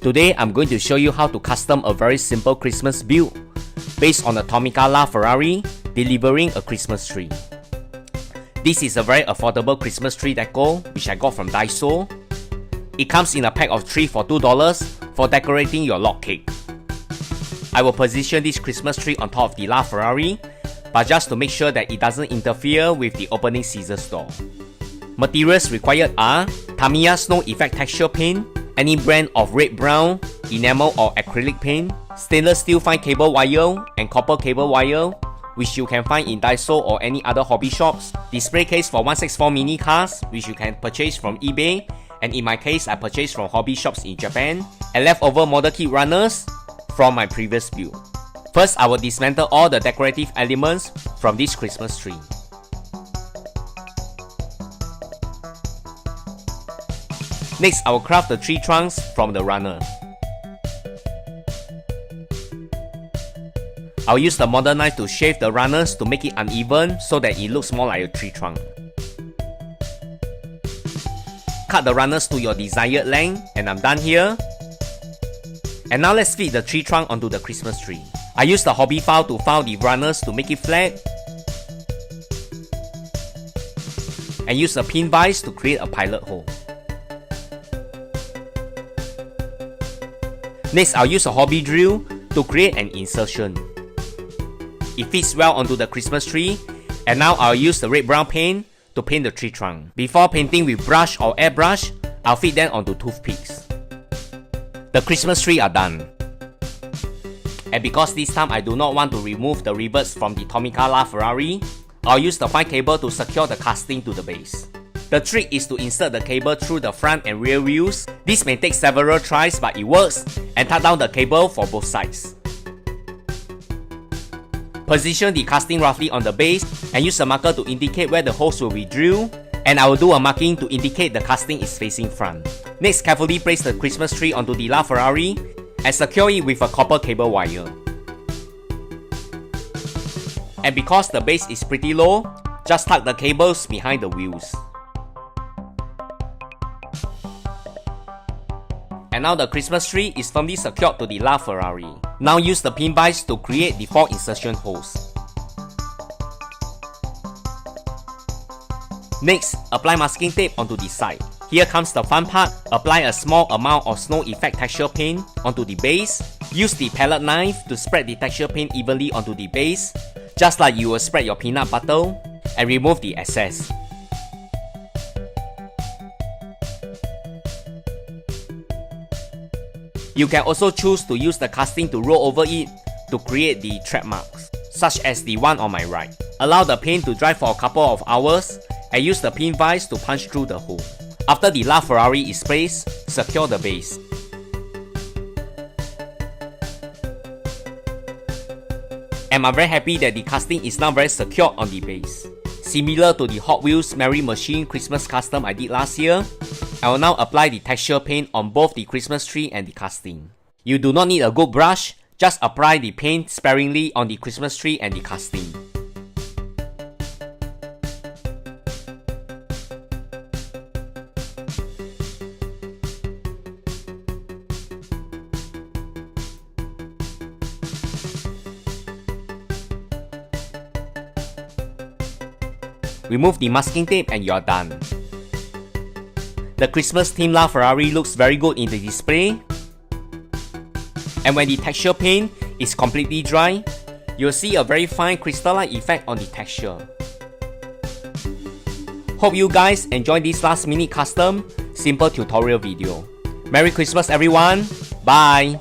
Today I'm going to show you how to custom a very simple Christmas build based on the Tomica Laferrari delivering a Christmas tree. This is a very affordable Christmas tree deco which I got from Datsun. It comes in a pack of 3 for $2 for decorating your log cake. I will position this Christmas tree on top of the Laferrari, but just to make sure that it doesn't interfere with the opening scissors door. Materials required are Tamiya Snow Effect Texture Paint, any brand of red brown, enamel or acrylic paint, stainless steel fine cable wire and copper cable wire, which you can find in Daiso or any other hobby shops, display case for 164 mini cars, which you can purchase from eBay, and in my case I purchased from hobby shops in Japan, and leftover model kit runners from my previous build. First, I will dismantle all the decorative elements from this Christmas tree. Next, I will craft the tree trunks from the runner. I'll use the model knife to shave the runners to make it uneven so that it looks more like a tree trunk. Cut the runners to your desired length, and I'm done here. And now let's fit the tree trunk onto the Christmas tree. I use the hobby file to file the runners to make it flat, and use a pin vise to create a pilot hole. Next, I'll use a hobby drill to create an insertion. It fits well onto the Christmas tree, and now I'll use the red-brown paint to paint the tree trunk. Before painting with brush or airbrush, I'll fit them onto toothpicks. The Christmas tree are done. And because this time I do not want to remove the rivets from the Tomica Laferrari, I'll use the fine cable to secure the casting to the base. The trick is to insert the cable through the front and rear wheels. This may take several tries, but it works, and tuck down the cable for both sides. Position the casting roughly on the base and use a marker to indicate where the holes will be drilled, and I will do a marking to indicate the casting is facing front. Next, carefully place the Christmas tree onto the Laferrari and secure it with a copper cable wire. And because the base is pretty low, just tuck the cables behind the wheels. And now the Christmas tree is firmly secured to the Laferrari. Now use the pin vise to create the 4 insertion holes. Next, apply masking tape onto the side. Here comes the fun part. Apply a small amount of snow effect texture paint onto the base. Use the palette knife to spread the texture paint evenly onto the base, just like you will spread your peanut butter, and remove the excess. You can also choose to use the casting to roll over it to create the tread marks, such as the one on my right. Allow the paint to dry for a couple of hours and use the pin vise to punch through the hole. After the Laferrari is placed, secure the base. And I'm very happy that the casting is now very secure on the base. Similar to the Hot Wheels Merry Machine Christmas custom I did last year, I will now apply the texture paint on both the Christmas tree and the casting. You do not need a good brush, just apply the paint sparingly on the Christmas tree and the casting. Remove the masking tape and you're done. The Christmas themed Laferrari looks very good in the display. And when the texture paint is completely dry, you'll see a very fine crystalline effect on the texture. Hope you guys enjoyed this last minute custom simple tutorial video. Merry Christmas everyone! Bye!